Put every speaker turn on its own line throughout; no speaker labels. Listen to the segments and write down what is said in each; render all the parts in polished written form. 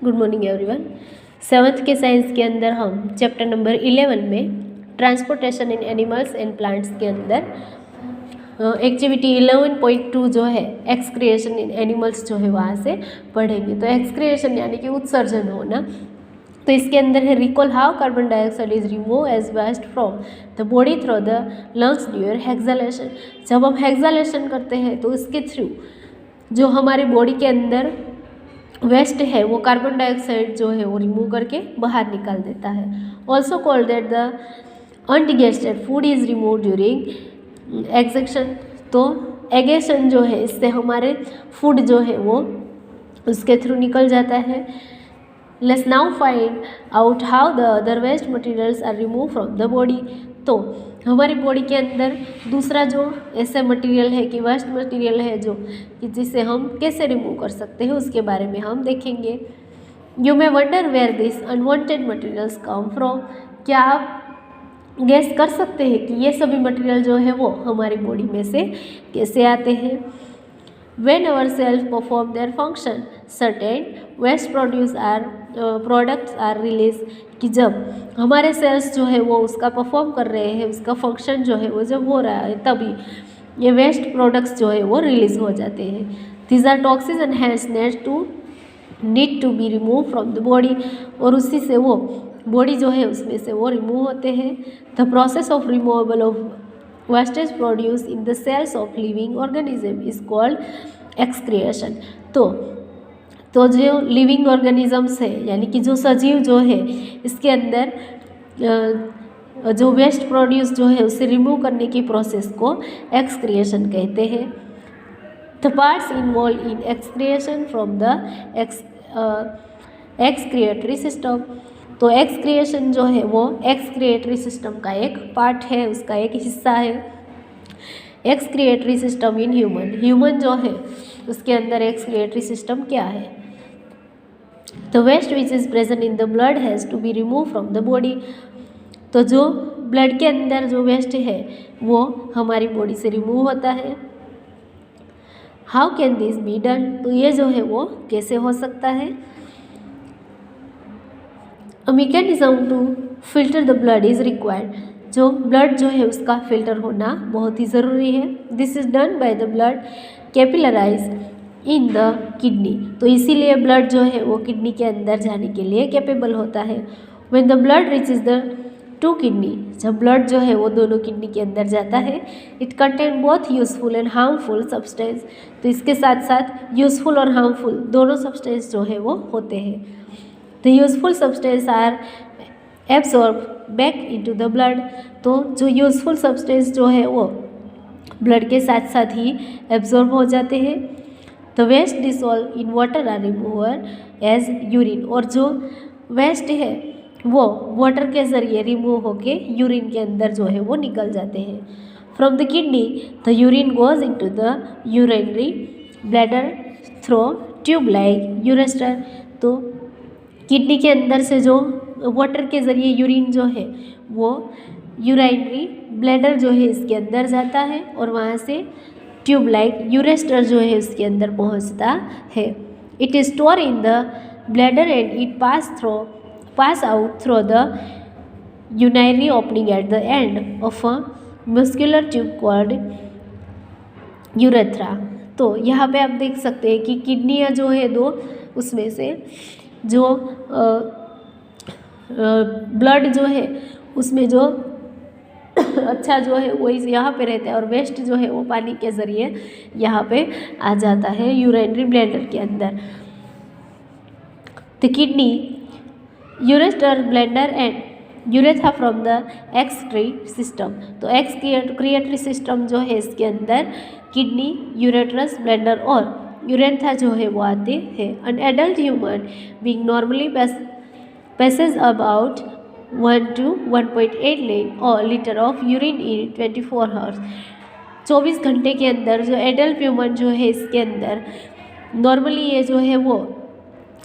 Good morning everyone. Seventh के science के अंदर हम चैप्टर नंबर 11 में transportation in animals and plants के अंदर एक्टिविटी 11.2 जो है एक्सक्रिएशन इन एनिमल्स जो है वहाँ से पढ़ेंगे। तो एक्सक्रिएशन यानी कि उत्सर्जन होना। तो इसके अंदर है recall how carbon dioxide is remove as waste from the body through the lungs during exhalation. जब हम हेक्सालेशन करते हैं तो इसके थ्रू जो हमारी बॉडी के अंदर वेस्ट है वो कार्बन डाइऑक्साइड जो है वो रिमूव करके बाहर निकाल देता है। Also called that the undigested food is remove during एग्जेक्शन। तो एगेशन जो है इससे हमारे फूड जो है वो उसके थ्रू निकल जाता है। Let's now find out how the other waste materials are remove from the body. तो हमारी बॉडी के अंदर दूसरा जो ऐसा मटेरियल है कि वेस्ट मटेरियल है जो कि जिसे हम कैसे रिमूव कर सकते हैं उसके बारे में हम देखेंगे। You may wonder where this unwanted materials come from. क्या आप गेस कर सकते हैं कि ये सभी मटेरियल जो है वो हमारी बॉडी में से कैसे आते हैं। When our cells perform their function, certain waste products are released। कि जब हमारे सेल्स जो है वो उसका परफॉर्म कर रहे हैं, उसका फंक्शन जो है वो जब हो रहा है तभी ये वेस्ट प्रोडक्ट्स जो है वो रिलीज हो जाते हैं। These are toxins and hence need to be removed from the body। और उसी से वो बॉडी जो है उसमें से वो रिमूव होते हैं। The process of removal of wastage produced in the cells of living organism is called excretion। तो जो लिविंग ऑर्गेनिजम्स है यानी कि जो सजीव जो है इसके अंदर जो वेस्ट प्रोड्यूस जो है उसे रिमूव करने की प्रोसेस को एक्सक्रिएशन कहते हैं। The parts involve in excretion from the excretory system. तो एक्सक्रिएशन जो है वो एक्सक्रिएटरी सिस्टम का एक पार्ट है, उसका एक हिस्सा है। एक्सक्रिएटरी सिस्टम इन ह्यूमन जो है उसके अंदर एक्सक्रिएटरी सिस्टम क्या है। The waste which is present in the blood has to be remove from the body. तो जो ब्लड के अंदर जो वेस्ट है वो हमारी बॉडी से रिमूव होता है। How can this be done. तो ये जो है वो कैसे हो सकता है। A mechanism to filter the blood is required. जो ब्लड जो है उसका फिल्टर होना बहुत ही ज़रूरी है। This is done by the blood capillaries in the kidney. तो इसीलिए ब्लड जो है वो किडनी के अंदर जाने के लिए कैपेबल होता है। When the blood reaches the two kidney, जब ब्लड जो है वो दोनों किडनी के अंदर जाता है, it contain both useful and harmful substance. तो इसके साथ साथ यूजफुल और हार्मफुल दोनों सब्सटेंस जो है वो होते हैं। The useful substance are absorb back into the blood. तो जो यूजफुल सब्सटेंस जो है वो ब्लड के साथ साथ ही एब्जॉर्ब हो जाते हैं। The waste dissolve in water are removed as urine. और जो वेस्ट है वो वाटर के ज़रिए रिमूव होके यूरिन के अंदर जो है वो निकल जाते हैं। From the kidney the urine goes into the urinary bladder through tube like ureter. तो किडनी के अंदर से जो वाटर के ज़रिए यूरिन जो है वो यूराइनरी ब्लैडर जो है इसके अंदर जाता है और वहाँ से ट्यूब लाइक यूरेस्टर जो है उसके अंदर पहुँचता है। It is store in the bladder and it pass out through the urinary opening at the end of a muscular tube called urethra. तो यहाँ पे आप देख सकते हैं कि किडनियाँ जो है दो, उसमें से जो ब्लड जो है उसमें जो अच्छा जो है वो इस यहाँ पे रहता है और वेस्ट जो है वो पानी के ज़रिए यहाँ पे आ जाता है यूरिनरी ब्लैडर के अंदर। The kidney ureter bladder and urethra from the excretory system. तो एक्सक्रिएटरी सिस्टम जो है इसके अंदर किडनी, यूरेट्रस, ब्लैडर और यूरेथ्रा जो है वो आते हैं। An adult human being normally passes about 1 to 1.8 litre of urine in 24 hours. 24 घंटे के अंदर जो एडल्ट ह्यूमन जो है इसके अंदर नॉर्मली ये जो है वो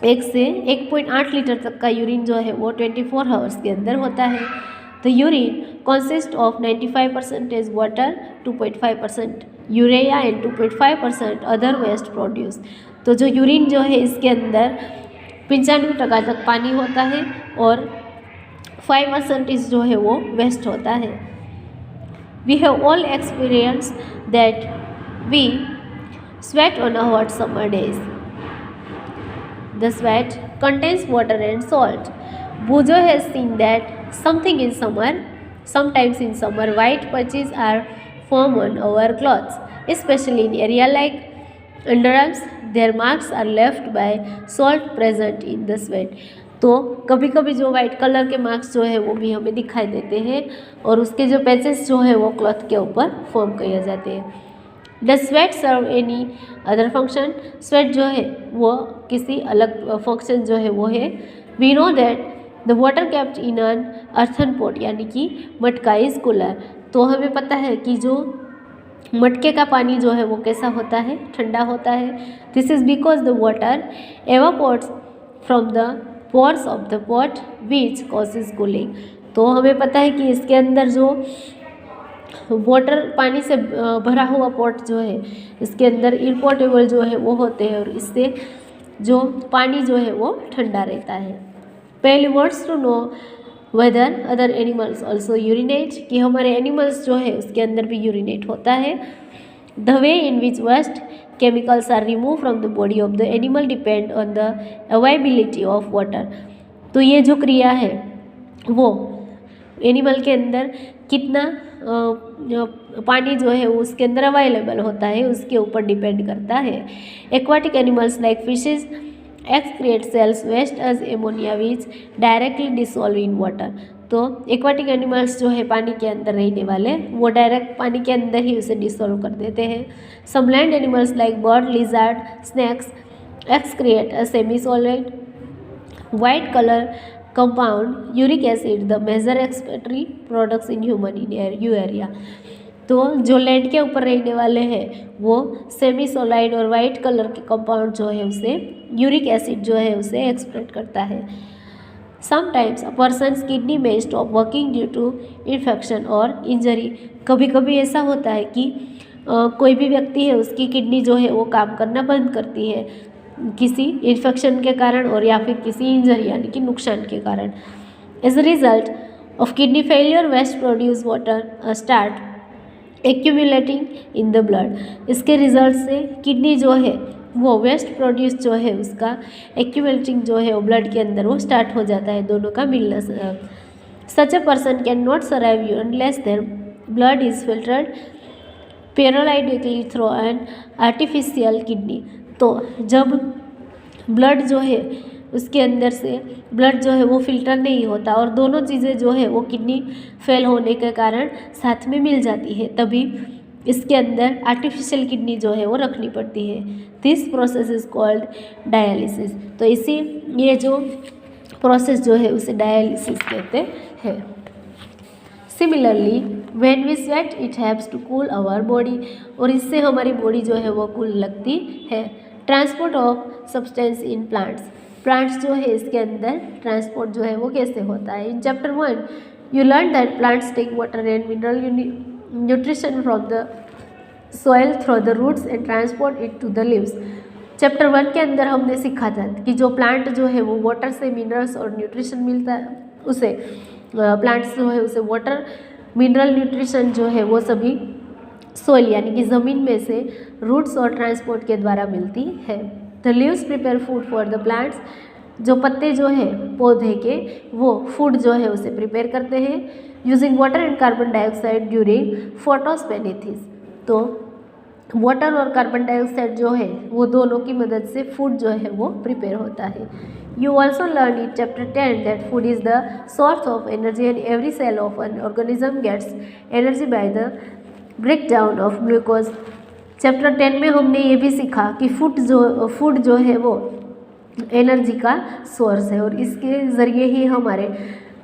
1 से 1.8 लीटर तक का यूरिन जो है वो 24 आवर्स के अंदर होता है। The urine consist of 95% water, 2.5% urea and 2.5% other waste produce. तो जो यूरिन जो है इसके अंदर 95% तक पानी होता है और 5% जो है वो वेस्ट होता है। We have all experience that we sweat on a hot summer days. The sweat contains water and salt. Bujo has seen that sometimes in summer, white patches are formed on our clothes, especially in area like underarms. Their marks are left by salt present in the sweat. तो कभी कभी जो white colour के marks जो है वो भी हमें दिखाई देते हैं और उसके जो पैचेस जो है वो क्लॉथ के ऊपर फॉर्म किए जाते हैं। The sweat serve any other function. Sweat जो है वो किसी अलग फंक्शन जो है वो है। We know that the water kept in an earthen pot, यानी कि मटका इज कूलर। तो हमें पता है कि जो मटके का पानी जो है वो कैसा होता है, ठंडा होता है। This is because the water evaporates from the pores of the pot which causes cooling. तो हमें पता है कि इसके अंदर जो वाटर पानी से भरा हुआ पॉट जो है इसके अंदर इम्पोर्टेबल जो है वो होते हैं और इससे जो पानी जो है वो ठंडा रहता है। पहले words to know whether other animals also urinate, कि हमारे एनिमल्स जो है उसके अंदर भी यूरिनेट होता है। The way in which waste chemicals are remove from the body of the animal depend on the availability of water. तो ये जो क्रिया है वो एनिमल के अंदर कितना पानी जो है वो उसके अंदर अवेलेबल होता है उसके ऊपर डिपेंड करता है। Aquatic animals like fishes excrete cells waste as ammonia which directly dissolve in water। तो एक्वाटिक एनिमल्स जो है पानी के अंदर रहने वाले वो डायरेक्ट पानी के अंदर ही उसे डिसॉल्व कर देते हैं। Some land animals like bird, lizard, snakes excrete a semi-solid white color compound uric acid, the major excretory products in human area। तो जो लैंड के ऊपर रहने वाले हैं वो सेमी सोलाइड और वाइट कलर के कंपाउंड जो है उसे यूरिक एसिड जो है उसे एक्सक्रीट करता है। समटाइम्स अ पर्सन्स किडनी में stop working due to infection और इंजरी। कभी कभी ऐसा होता है कि कोई भी व्यक्ति है उसकी किडनी जो है वो काम करना बंद करती है किसी इन्फेक्शन के कारण और या फिर किसी इंजरी यानी कि नुकसान के कारण। As a result of kidney failure waste produce water start accumulating in the blood. इसके रिजल्ट से किडनी जो है वो वेस्ट प्रोड्यूस जो है उसका एक्यूमुलेटिंग जो है वो ब्लड के अंदर वो स्टार्ट हो जाता है, दोनों का मिलना। Such a person can not survive you unless their blood is filtered periodically through an artificial kidney. तो जब ब्लड जो है उसके अंदर से ब्लड जो है वो फिल्टर नहीं होता और दोनों चीज़ें जो है वो किडनी फेल होने के कारण साथ में मिल जाती है, तभी इसके अंदर आर्टिफिशियल किडनी जो है वो रखनी पड़ती है। This process is called dialysis. तो इसी ये जो प्रोसेस जो है उसे डायलिसिस कहते हैं। Similarly when we sweat it helps to cool our body, और इससे हमारी बॉडी जो है वो कूल लगती है। Transport of substance in plants जो है इसके अंदर ट्रांसपोर्ट जो है वो कैसे होता है। In chapter 1 you learn that plants take water and mineral nutrition from the soil through the roots and transport it to the leaves. Chapter 1 के अंदर हमने सीखा था कि जो प्लांट जो है वो वाटर से मिनरल्स और न्यूट्रिशन मिलता है, उसे प्लांट्स जो है उसे वाटर मिनरल न्यूट्रिशन जो है वो सभी सॉइल यानी कि ज़मीन में से रूट्स और ट्रांसपोर्ट के द्वारा मिलती है। The leaves prepare food for the plants, जो पत्ते जो है पौधे के वो फूड जो है उसे प्रिपेयर करते हैं using water and carbon dioxide during photosynthesis. तो वाटर और कार्बन डाइऑक्साइड जो है वो दोनों की मदद से फूड जो है वो प्रिपेयर होता है। You also learn in chapter 10 that food is the source of energy and every cell of an organism gets energy by the break down of glucose. Chapter 10 में हमने ये भी सीखा कि फूड जो है वो एनर्जी का सोर्स है और इसके ज़रिए ही हमारे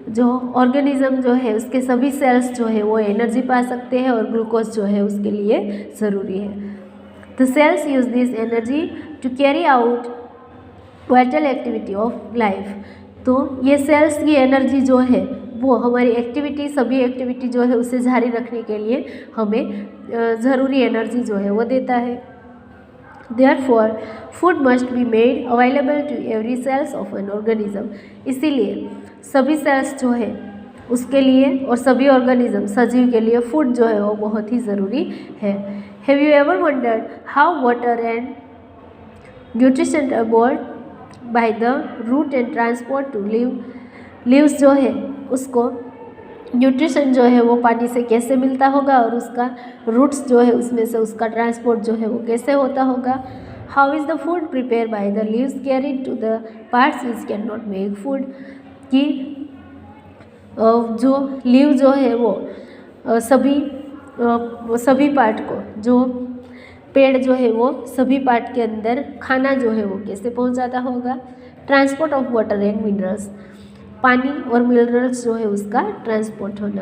जो ऑर्गेनिज्म जो है उसके सभी सेल्स जो है वो एनर्जी पा सकते हैं और ग्लूकोज जो है उसके लिए ज़रूरी है। The cells use this energy to carry out vital activity of life. तो ये सेल्स की एनर्जी जो है वो हमारी एक्टिविटी सभी एक्टिविटी जो है उसे जारी रखने के लिए हमें ज़रूरी एनर्जी जो है वो देता है। Therefore, food must be made available to every cells of an organism. इसीलिए सभी सेल्स जो है उसके लिए और सभी ऑर्गेनिज्म सजीव के लिए फूड जो है वो बहुत ही ज़रूरी है. Have you ever wondered how water and nutrition are brought by the root and transport to leaves जो है उसको न्यूट्रिशन जो है वो पानी से कैसे मिलता होगा और उसका रूट्स जो है उसमें से उसका ट्रांसपोर्ट जो है वो कैसे होता होगा. How is the food prepare by the leaves carried to the parts which can not make food. कि जो लीव जो है वो सभी पार्ट को जो पेड़ जो है वो सभी पार्ट के अंदर खाना जो है वो कैसे पहुंचाता होगा. Transport of water and minerals, पानी और मिनरल्स जो है उसका ट्रांसपोर्ट होना.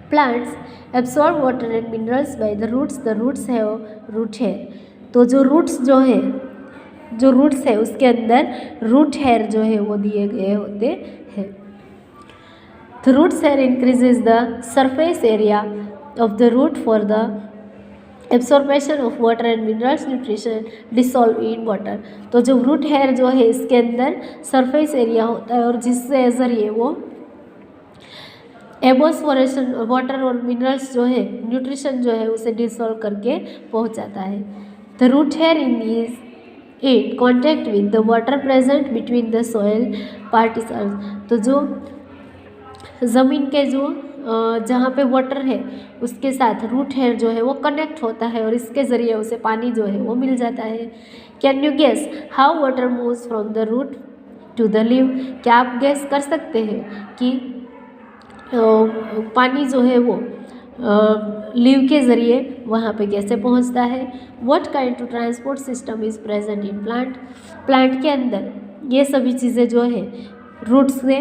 Plants absorb water and minerals by the roots have root hair. तो जो रूट्स है उसके अंदर रूट हेयर जो है वो दिए गए होते हैं. The roots hair increases the surface area of the root for the absorption of water and minerals nutrition dissolve in water. तो जो रूट हेयर जो है इसके अंदर सरफेस एरिया होता है और जिससे ज़रिए वो एबोस्फोरेशन वाटर और मिनरल्स जो है न्यूट्रिशन जो है उसे डिसॉल्व करके पहुंचाता है. The root hair in contact with the water present between the soil particles. तो जो ज़मीन के जो जहाँ पे वाटर है उसके साथ रूट हेयर जो है वो कनेक्ट होता है और इसके ज़रिए उसे पानी जो है वो मिल जाता है. Can you guess how water moves from the root to the leave. क्या आप गेस कर सकते हैं कि पानी जो है वो लीव के ज़रिए वहाँ पे कैसे पहुँचता है. What kind to transport system is present in plant के अंदर ये सभी चीज़ें जो है रूट से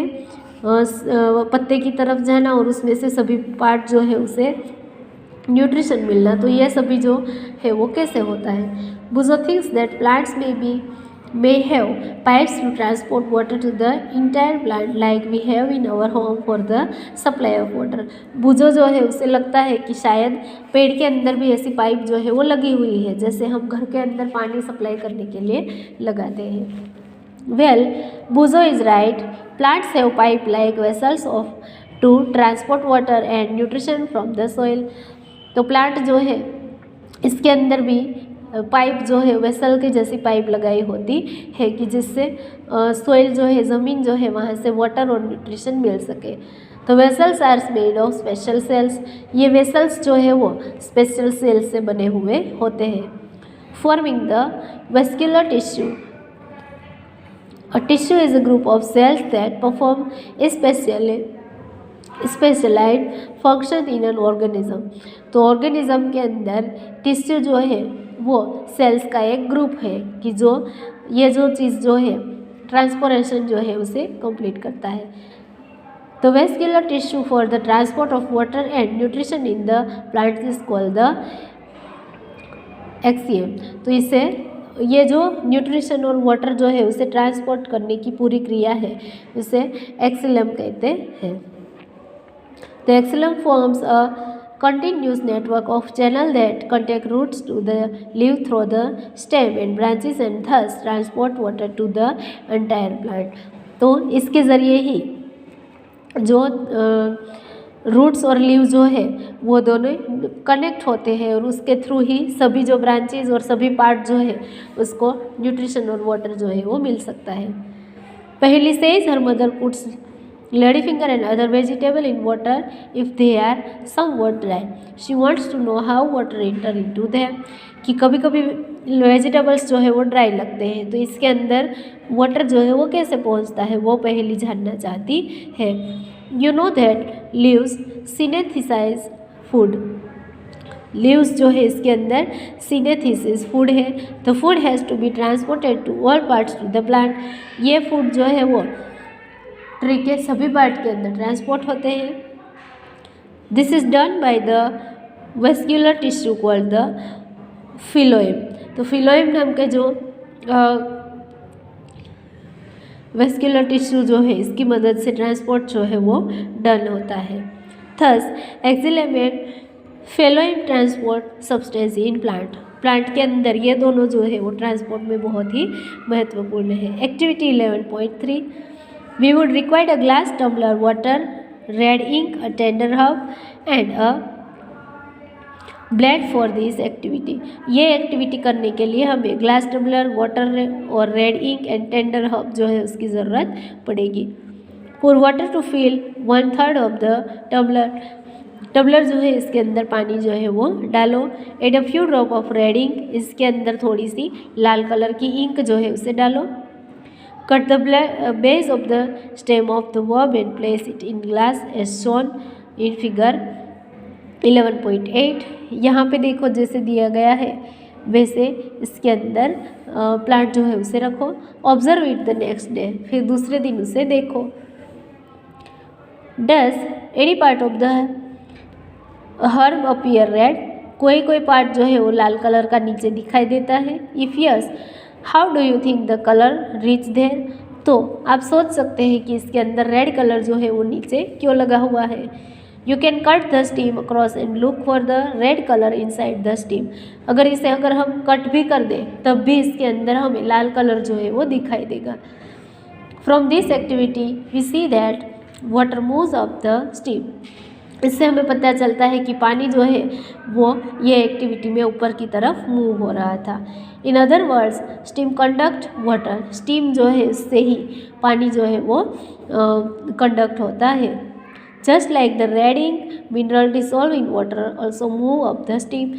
पत्ते की तरफ जाना और उसमें से सभी पार्ट जो है उसे न्यूट्रिशन मिलना. तो ये सभी जो है वो कैसे होता है. Boojho thinks that plants may have pipes to transport water to the entire plant like we have in our home for the supply of water. बुजो जो है उसे लगता है कि शायद पेड़ के अंदर भी ऐसी पाइप जो है वो लगी हुई है जैसे हम घर के अंदर पानी सप्लाई करने के लिए लगाते हैं. Well, Buzo is right. Plants have pipe-like vessels to transport water and nutrition from the soil. तो प्लांट जो है इसके अंदर भी पाइप जो है वेसल के जैसी पाइप लगाई होती है कि जिससे सोइल जो है ज़मीन जो है वहाँ से वाटर और न्यूट्रिशन मिल सके. तो vessels are made of special cells. ये वेसल्स जो है वो स्पेशल सेल्स से बने हुए होते हैं. Forming the vascular tissue. A tissue is a group of cells that perform specialized function in an organism. तो ऑर्गेनिज्म के अंदर टिश्यू जो है वो सेल्स का एक ग्रुप है कि ये जो चीज़ जो है ट्रांसपोर्टेशन जो है उसे कंप्लीट करता है. The vascular tissue for the transport of water and nutrition in the plant is called the axiom. तो इसे ये जो न्यूट्रिशन और वाटर जो है उसे ट्रांसपोर्ट करने की पूरी क्रिया है उसे एक्सिलम कहते हैं. The xylem forms a continuous network of channel that contact roots to the leaf through the stem and branches and thus transport water to the entire plant. तो इसके ज़रिए ही जो रूट्स और लीव जो है वो दोनों कनेक्ट होते हैं और उसके थ्रू ही सभी जो ब्रांचेज और सभी पार्ट जो है उसको न्यूट्रिशन और वाटर जो है वो मिल सकता है. पहली से ही हर mother puts ladyfinger and other vegetable in water if they are somewhat dry. She wants to know how water enter into them. कि कभी कभी वेजिटेबल्स जो है वो ड्राई लगते हैं तो इसके अंदर वाटर जो है वो कैसे पहुंचता है वो पहली जानना चाहती है. You know that leaves synthesize food. Leaves जो है इसके अंदर सिनेथिसिस फूड है. The food has to be transported to all parts to the plant. ये फूड जो है वो ट्री के सभी पार्ट के अंदर ट्रांसपोर्ट होते हैं. This is done by the vascular tissue called the phloem. तो फिलोएम नाम के जो वेस्क्यूलर टिश्यू जो है इसकी मदद से ट्रांसपोर्ट जो है वो डन होता है. Thus xylem and phloem transport substance in plant. Plant के अंदर ये दोनों जो है वो ट्रांसपोर्ट में बहुत ही महत्वपूर्ण है। Activity 11.3 we would require a glass tumbler water, red ink, a tender herb and a blade for this activity. ये एक्टिविटी करने के लिए हमें ग्लास टम्बलर, वाटर और red ink and tender herb जो है उसकी ज़रूरत पड़ेगी। pour water to fill 1/3 of the tumbler. Tumbler जो है इसके अंदर पानी जो है वो डालो। Add a few drop of red ink, इसके अंदर थोड़ी सी लाल कलर की इंक जो है उसे डालो। Cut the base of the stem of the herb and place it in glass as shown in figure 11.8। यहाँ पे देखो जैसे दिया गया है वैसे इसके अंदर प्लांट जो है उसे रखो। Observe it the next day, फिर दूसरे दिन उसे देखो। Does any part of the herb appear red, कोई पार्ट जो है वो लाल कलर का नीचे दिखाई देता है। If yes, how do you think the colour reach there, तो आप सोच सकते हैं कि इसके अंदर रेड कलर जो है वो नीचे क्यों लगा हुआ है। You can cut the steam across and look for the red colour inside the steam, अगर हम कट भी कर दें तब भी इसके अंदर हमें लाल कलर जो है वो दिखाई देगा। From this activity we see that water moves up the stem, इससे हमें पता चलता है कि पानी जो है वो ये एक्टिविटी में ऊपर की तरफ मूव हो रहा था। In other words steam conduct water, steam जो है इससे ही पानी जो है वो कंडक्ट होता है। Just like the red ink mineral dissolve in water also move up the stem,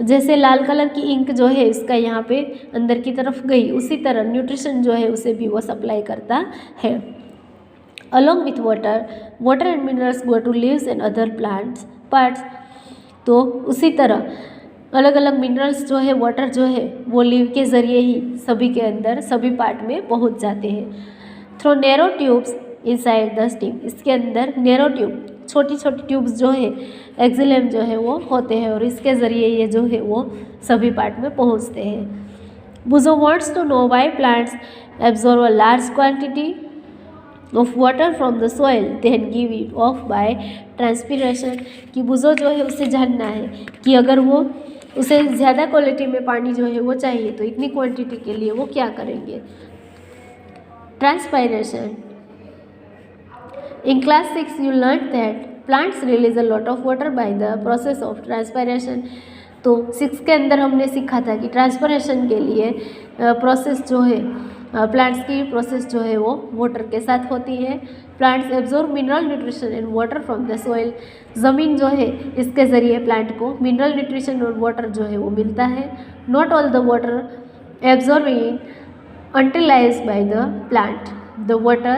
जैसे लाल कलर की इंक जो है इसका यहाँ पे अंदर की तरफ गई, उसी तरह न्यूट्रिशन जो है उसे भी वो सप्लाई करता है। Along with water, water and minerals go to leaves and other plants parts, तो उसी तरह अलग अलग मिनरल्स जो है वाटर जो है वो लीव के ज़रिए ही सभी के अंदर सभी पार्ट में पहुँच जाते हैं। Through narrow tubes inside the steam, इसके अंदर नैरो ट्यूब छोटी छोटी ट्यूब्स जो है एक्सिलम जो है वो होते हैं और इसके ज़रिए ये जो है वो सभी पार्ट में पहुँचते हैं। Boojho wants to know why plants absorb a large quantity of water from the soil then give it off by transpiration, कि बुजो जो है उसे जानना है कि अगर वो उसे ज़्यादा क्वालिटी में पानी जो है वो चाहिए तो इतनी क्वांटिटी के लिए वो क्या करेंगे। Transpiration, in class 6 you learned that plants release a lot of water by the process of transpiration। तो 6 के अंदर हमने सीखा था कि ट्रांसपरेशन के लिए प्रोसेस जो है प्लांट्स की प्रोसेस जो है वो वाटर के साथ होती है। Plants absorb mineral nutrition and water from the soil, ज़मीन जो है इसके ज़रिए प्लांट को मिनरल न्यूट्रिशन और वाटर जो है वो मिलता है। Not all the water absorbing utilized by the plant, the water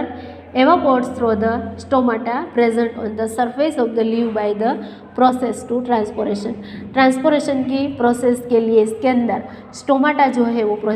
evaporates through the stomata present on the surface of the leaf by the process to transpiration। Transportation की process के लिए इसके अंदर स्टोमाटा जो है वो